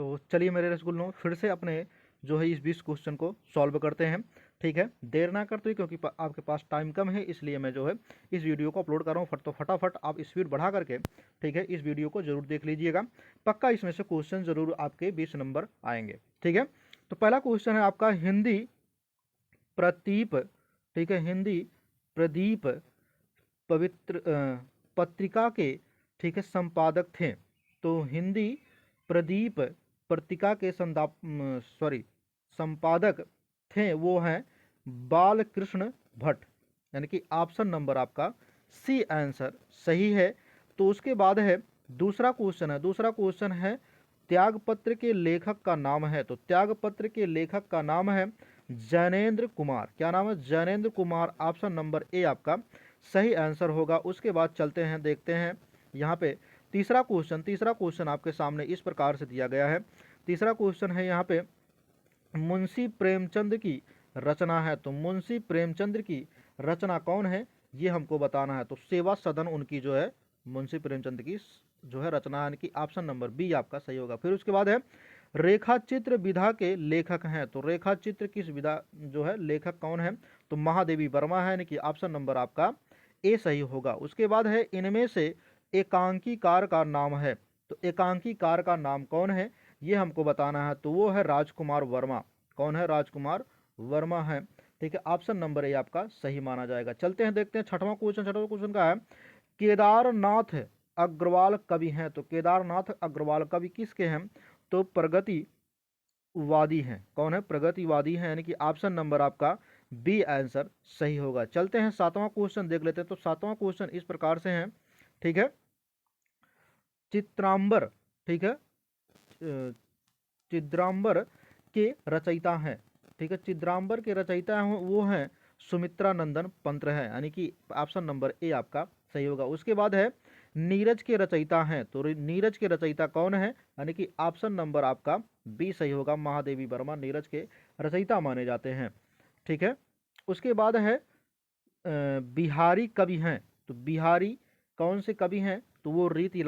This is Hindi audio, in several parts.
तो चलिए मेरे रसगुल्लों, फिर से अपने जो है इस 20 क्वेश्चन को सॉल्व करते हैं। ठीक है, देर ना करते हुए, क्योंकि आपके पास टाइम कम है, इसलिए मैं जो है इस वीडियो को अपलोड कर रहा हूँ। तो फटाफट आप स्पीड बढ़ा करके, ठीक है, इस वीडियो को जरूर देख लीजिएगा। पक्का इसमें से क्वेश्चन जरूर आपके 20 नंबर आएंगे। ठीक है, तो पहला क्वेश्चन है आपका, हिंदी प्रदीप, ठीक है, हिंदी प्रदीप पवित्र पत्रिका के, ठीक है, संपादक थे। तो हिंदी प्रदीप पत्रिका के संपादक थे, वो हैं बालकृष्ण भट्ट, यानी कि ऑप्शन नंबर आपका सी आंसर सही है। तो उसके बाद है दूसरा क्वेश्चन है त्यागपत्र के लेखक का नाम है। तो त्यागपत्र के लेखक का नाम है जैनेन्द्र कुमार। क्या नाम है? Jainendra Kumar. Option number A आपका सही आंसर होगा। उसके बाद चलते हैं, देखते हैं यहाँ पे तीसरा क्वेश्चन आपके सामने इस प्रकार से दिया गया है। तीसरा क्वेश्चन है यहाँ पे, मुंशी प्रेमचंद की रचना है। तो मुंशी प्रेमचंद की रचना कौन है, ये हमको बताना है। तो सेवा सदन उनकी जो है मुंशी प्रेमचंद की जो है रचना है, कि ऑप्शन नंबर बी आपका सही होगा। फिर उसके बाद है रेखा चित्र विधा के लेखक हैं। तो रेखा चित्र किस विधा जो है लेखक कौन है? तो महादेवी वर्मा है, यानी कि ऑप्शन नंबर आपका ए सही होगा। उसके बाद है इनमें से एकांकीकार का नाम है। तो एकांकीकार का नाम कौन है, ये हमको बताना है। तो वो है राजकुमार वर्मा। कौन है? राजकुमार वर्मा है। ठीक है, ऑप्शन नंबर ए आपका सही माना जाएगा। चलते हैं, देखते हैं छठवां क्वेश्चन का है, केदारनाथ अग्रवाल कवि हैं। तो केदारनाथ अग्रवाल कवि किसके हैं? तो प्रगतिवादी हैं। कौन है? प्रगतिवादी हैं, यानी कि ऑप्शन नंबर आपका बी आंसर सही होगा। चलते हैं सातवां क्वेश्चन देख लेते हैं। तो सातवां क्वेश्चन इस प्रकार से है, ठीक है, चित्रांबर, ठीक है, चिद्रांबर के रचयिता हैं। ठीक है, चिद्रांबर के रचयिता हैं वो हैं सुमित्रा नंदन पंत है, यानी कि ऑप्शन नंबर ए आपका सही होगा। उसके बाद है नीरज के रचयिता हैं। तो नीरज के रचयिता कौन है, यानी कि ऑप्शन नंबर आपका बी सही होगा। महादेवी वर्मा नीरज के रचयिता माने जाते हैं। ठीक है, उसके बाद है बिहारी कवि हैं। तो बिहारी कौन से कवि हैं? तो वो रीति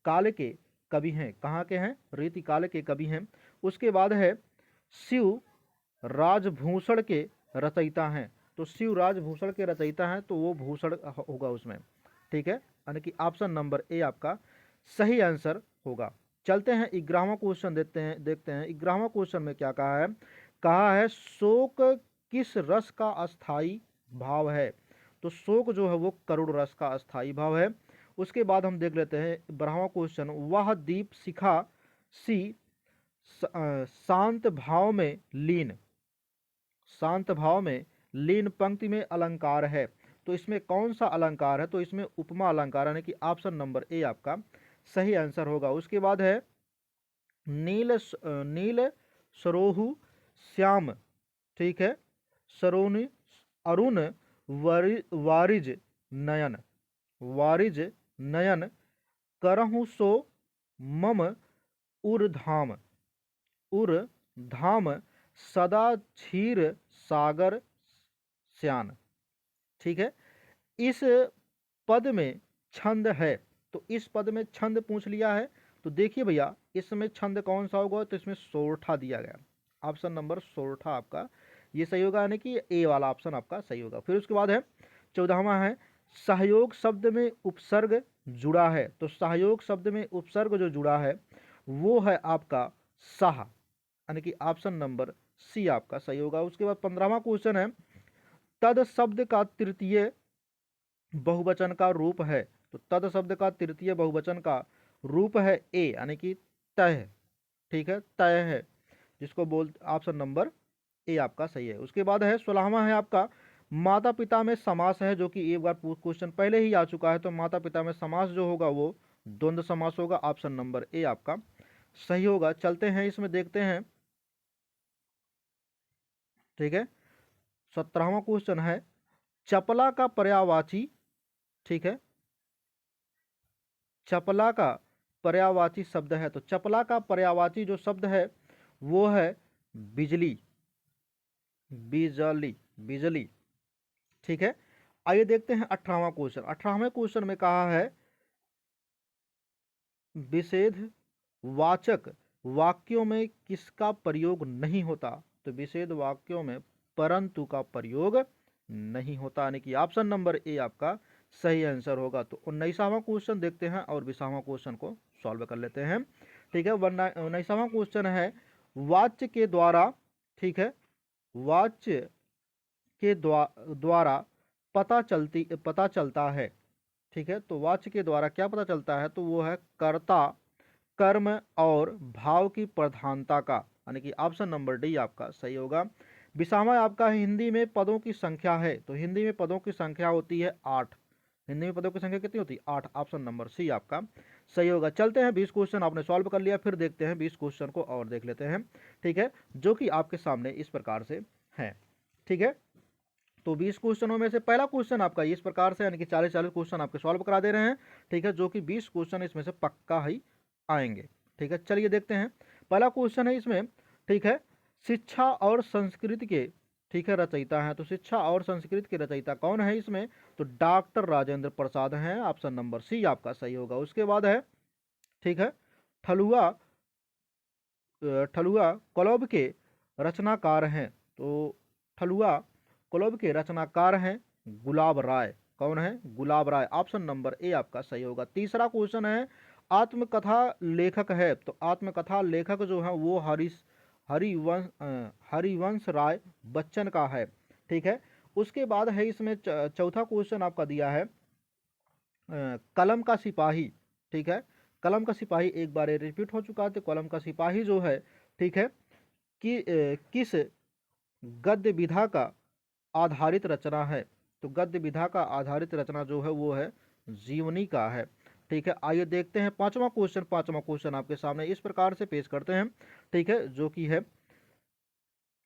काल के कवि हैं। कहाँ के हैं? रीति काल के कवि हैं। उसके बाद है शिव राजभूषण के रचयिता हैं। तो शिव राजभूषण के रचयिता हैं, तो वो भूषण होगा उसमें। ठीक है, यानी कि ऑप्शन नंबर ए आपका सही आंसर होगा। चलते हैं 11वां क्वेश्चन देखते हैं 11वां क्वेश्चन में क्या कहा है शोक किस रस का अस्थाई भाव है। तो शोक जो है वो करुण रस का अस्थाई भाव है। उसके बाद हम देख लेते हैं 12वां क्वेश्चन, वह दीप शिखा सी शांत भाव में लीन पंक्ति में अलंकार है। तो इसमें कौन सा अलंकार है? तो इसमें उपमा अलंकार, यानी कि ऑप्शन नंबर ए आपका सही आंसर होगा। उसके बाद है नील सरोहु श्याम, ठीक है, सरोनि अरुण वारिज नयन, वारिज नयन करहु सो मम उर धाम सदा क्षीर सागर श्यान। ठीक है, इस पद में छंद है। तो इस पद में छंद पूछ लिया है। तो देखिए भैया, इसमें छंद कौन सा होगा? तो इसमें सोरठा दिया गया, ऑप्शन नंबर सोरठा आपका ये सही होगा, यानी कि ए वाला ऑप्शन आपका सही होगा। फिर उसके बाद है 14वां है सहयोग शब्द में उपसर्ग जुड़ा है। तो सहयोग शब्द में उपसर्ग जो जुड़ा है वो है आपका साह, यानी कि ऑप्शन नंबर सी आपका सही होगा। उसके बाद 15वां क्वेश्चन है तद शब्द का तृतीय बहुवचन का रूप है। तो तद शब्द का तृतीय बहुवचन का रूप है ए, यानी कि तय। ठीक है, तय है, जिसको बोल ऑप्शन नंबर ए आपका सही है। उसके बाद है 16वां है आपका माता पिता में समास है, जो कि एक बार क्वेश्चन पहले ही आ चुका है। तो माता पिता में समास जो होगा वो द्वंद्व समास होगा। ऑप्शन नंबर ए आपका सही होगा। चलते हैं इसमें देखते हैं, ठीक है, 17वां क्वेश्चन है चपला का पर्यायवाची, ठीक है, चपला का पर्यायवाची शब्द है। तो चपला का पर्यायवाची जो शब्द है वो है बिजली, बिजली। ठीक है, आइए देखते हैं 18वां क्वेश्चन। 18वें क्वेश्चन में कहा है विषेध वाचक वाक्यों में किसका प्रयोग नहीं होता? तो विशेष वाक्यों में परंतु का प्रयोग नहीं होता, यानी कि ऑप्शन नंबर ए आपका सही आंसर होगा। तो 19वां क्वेश्चन देखते हैं और 20वां क्वेश्चन को सॉल्व कर लेते हैं। ठीक है, 19वां क्वेश्चन है वाच्य के द्वारा, ठीक है, वाच्य के द्वारा पता चलता है। ठीक है, तो वाच्य के द्वारा क्या पता चलता है? तो वो है कर्ता, कर्म और भाव की प्रधानता का, यानी कि ऑप्शन नंबर डी आपका सही होगा। 20वां आपका हिंदी में पदों की संख्या है। तो हिंदी में पदों की संख्या होती है 8। हिंदी में पदों की संख्या कितनी होती है? 8। ऑप्शन नंबर सी आपका सही होगा। चलते हैं 20 क्वेश्चन आपने सॉल्व कर लिया, फिर देखते हैं 20 क्वेश्चन को और देख लेते हैं। ठीक है, जो कि आपके सामने इस प्रकार से है। ठीक है, तो 20 क्वेश्चनों में से पहला क्वेश्चन आपका इस प्रकार से, यानी कि 40 क्वेश्चन आपके सॉल्व करा दे रहे हैं। ठीक है, जो कि 20 क्वेश्चन इसमें से पक्का ही आएंगे। ठीक है, चलिए देखते हैं। पहला क्वेश्चन है इसमें, ठीक है, शिक्षा और संस्कृति के, ठीक है, रचयिता हैं। तो शिक्षा और संस्कृति के रचयिता कौन है इसमें? तो डॉक्टर राजेंद्र प्रसाद हैं। ऑप्शन नंबर सी आपका सही होगा। उसके बाद है, ठीक है, ठलुआ ठलुआ क्लब के रचनाकार हैं। तो ठलुआ क्लब के रचनाकार हैं गुलाब राय। कौन है? गुलाब राय। ऑप्शन नंबर ए आपका सही होगा। तीसरा क्वेश्चन है आत्मकथा लेखक है। तो आत्मकथा लेखक जो है वो हरिवंश राय बच्चन का है। ठीक है, उसके बाद है इसमें चौथा क्वेश्चन आपका दिया है कलम का सिपाही। ठीक है, कलम का सिपाही एक बार रिपीट हो चुका है। तो कलम का सिपाही जो है, ठीक है, कि किस गद्य विधा का आधारित रचना है? तो गद्य विधा का आधारित रचना जो है वो है जीवनी का है। ठीक है, आइए देखते हैं पांचवा क्वेश्चन। पांचवा क्वेश्चन आपके सामने इस प्रकार से पेश करते हैं। ठीक है, जो कि है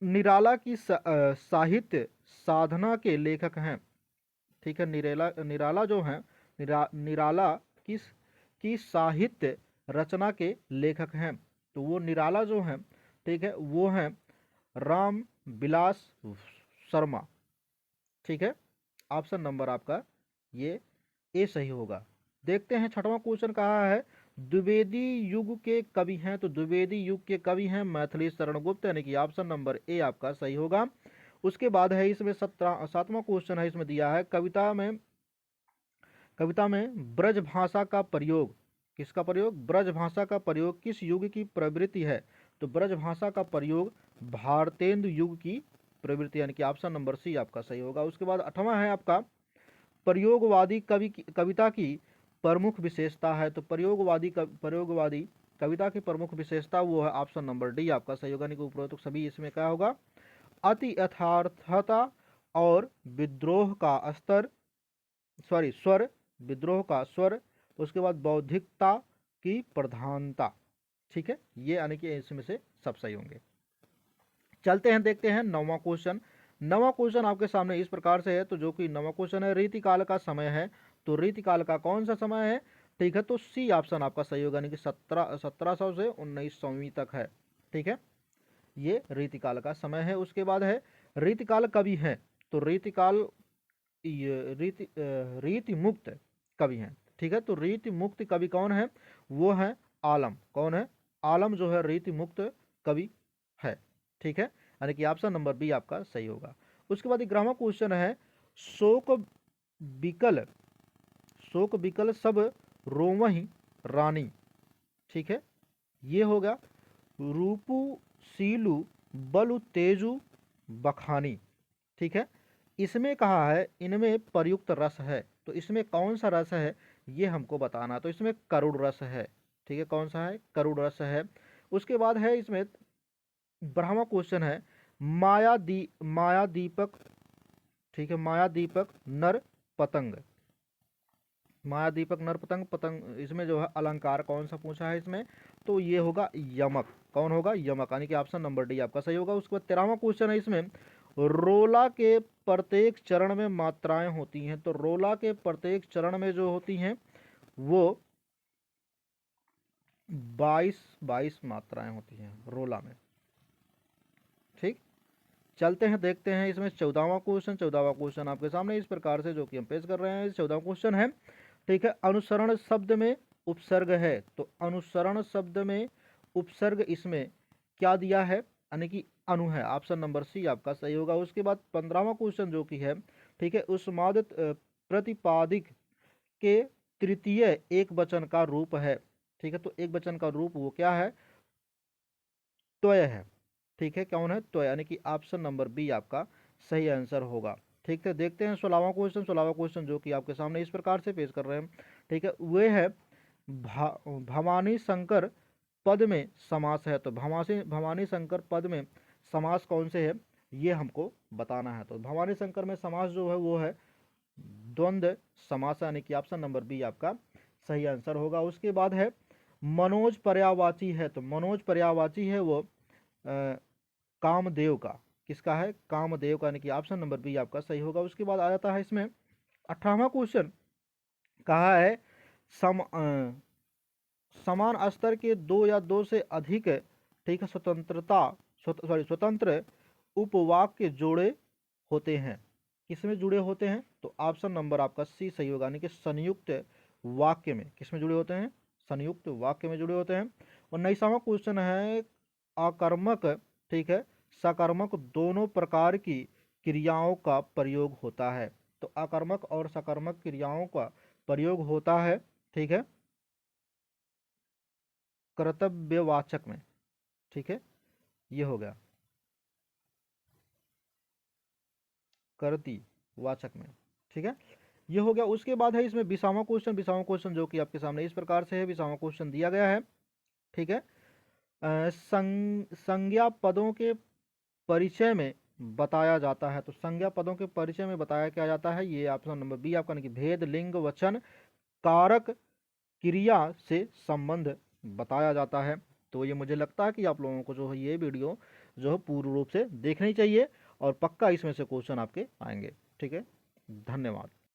निराला की साहित्य साधना के लेखक हैं। ठीक है, निराला जो है निराला किस की साहित्य रचना के लेखक हैं? तो वो निराला जो है, ठीक है, वो है राम विलास शर्मा। ठीक है, ऑप्शन नंबर आपका ये ए सही होगा। देखते हैं छठवां क्वेश्चन कहा है द्विवेदी युग के कवि हैं। तो द्विवेदी युग के कवि हैं मैथिली शरण गुप्त, यानी कि ऑप्शन नंबर ए आपका सही होगा। उसके बाद है इसमें 7वां क्वेश्चन है इसमें दिया है कविता में ब्रज भाषा का प्रयोग, किसका प्रयोग? ब्रज भाषा का प्रयोग किस युग की प्रवृत्ति है? तो ब्रज भाषा का प्रयोग भारतेंदु युग की प्रवृत्ति, यानी कि ऑप्शन नंबर सी आपका सही होगा। उसके बाद 8वां है आपका प्रयोगवादी कविता की प्रमुख विशेषता है। तो प्रयोगवादी कविता की प्रमुख विशेषता वो है ऑप्शन नंबर डी आपका सही होगा। यानी कि उपरोक्त सभी इसमें क्या होगा? अति यथार्थता और विद्रोह का स्वर, विद्रोह का स्वर। उसके बाद बौद्धिकता की प्रधानता। ठीक है, ये यानी कि इसमें से सब सही होंगे। चलते हैं देखते हैं 9वां क्वेश्चन। 9वां क्वेश्चन आपके सामने इस प्रकार से है। तो जो कि 9वां क्वेश्चन है रीतिकाल का समय है। तो रीतिकाल का कौन सा समय है? ठीक है, तो सी ऑप्शन आपका सही होगा, यानी कि 1700 से 1900 तक है। ठीक है, ये रीतिकाल का समय है। उसके बाद है रीतिकाल कवि है। तो रीतिकाल रीति मुक्त कवि हैं। ठीक है, तो रीति मुक्त कवि कौन है? वो है आलम। कौन है? आलम जो है रीति मुक्त कवि है। ठीक है, यानी कि ऑप्शन नंबर बी आपका सही होगा। उसके बाद 11वां क्वेश्चन है शोक बिकल सब रोमहि रानी। ठीक है, ये होगा रूपु सीलू बलु तेजु बखानी। ठीक है, इसमें कहा है इनमें प्रयुक्त रस है। तो इसमें कौन सा रस है ये हमको बताना। तो इसमें करुण रस है। ठीक है, कौन सा है? करुण रस है। उसके बाद है इसमें 12वां क्वेश्चन है माया दीपक। ठीक है, माया दीपक नर पतंग। माया दीपक नर पतंग इसमें जो है अलंकार कौन सा पूछा है इसमें? तो ये होगा यमक। कौन होगा? यमक, यानी कि ऑप्शन नंबर डी आपका सही होगा। उसके बाद 13वां क्वेश्चन है इसमें रोला के प्रत्येक चरण में मात्राएं होती हैं। तो रोला के प्रत्येक चरण में जो होती हैं वो 22 मात्राएं होती हैं रोला में। ठीक, चलते हैं देखते हैं इसमें 14वां क्वेश्चन। 14वां क्वेश्चन आपके सामने इस प्रकार से जो कि हम पेश कर रहे हैं। 14वां क्वेश्चन है, ठीक है, अनुसरण शब्द में उपसर्ग है, तो अनुसरण शब्द में उपसर्ग इसमें क्या दिया है, यानी कि अनु है। ऑप्शन नंबर सी आपका सही होगा। उसके बाद 15वां क्वेश्चन जो कि है, ठीक है, उस्माद प्रतिपादिक के तृतीय एक वचन का रूप है, ठीक है, तो एक वचन का रूप वो क्या है, त्वय है, ठीक है, कौन है, त्वय, यानी कि ऑप्शन नंबर बी आपका सही आंसर होगा। ठीक है, देखते हैं 16वां क्वेश्चन। 16वां क्वेश्चन जो कि आपके सामने इस प्रकार से पेश कर रहे हैं, ठीक है, वे है भवानी शंकर पद में समास है, तो भवानी शंकर पद में समास कौन से है, ये हमको बताना है। तो भवानी शंकर में समास जो है वो है द्वंद्व समास, यानी कि ऑप्शन नंबर बी आपका सही आंसर होगा। उसके बाद है मनोज पर्यायवाची है, तो मनोज पर्यायवाची है वो कामदेव का, किसका है, कामदेव का, यानी कि ऑप्शन नंबर बी आपका सही होगा। उसके बाद आ जाता है इसमें 18वां क्वेश्चन, कहा है समान स्तर के दो या दो से अधिक, ठीक है, स्वतंत्र उपवाक्य जोड़े होते हैं, किसमें जुड़े होते हैं, तो ऑप्शन नंबर आपका सी सही होगा, यानी कि संयुक्त वाक्य में, किसमें जुड़े होते हैं, संयुक्त वाक्य में जुड़े होते हैं। और 19वां क्वेश्चन है आकर्मक, ठीक है, सकर्मक दोनों प्रकार की क्रियाओं का प्रयोग होता है, तो आकर्मक और सकर्मक क्रियाओं का प्रयोग होता है, ठीक है, कर्तव्यवाचक में, ठीक है, ये हो गया कर्ती वाचक में, ठीक है, ये हो गया। उसके बाद है इसमें 20वां क्वेश्चन। 20वां क्वेश्चन जो कि आपके सामने इस प्रकार से है, 20वां क्वेश्चन दिया गया है, ठीक है, संज्ञा पदों के परिचय में बताया जाता है, तो संज्ञा पदों के परिचय में बताया क्या जाता है, ये ऑप्शन नंबर बी आपका, यानी कि भेद लिंग वचन कारक क्रिया से संबंध बताया जाता है। तो ये मुझे लगता है कि आप लोगों को जो है ये वीडियो जो है पूर्ण रूप से देखनी चाहिए और पक्का इसमें से क्वेश्चन आपके आएंगे। ठीक है, धन्यवाद।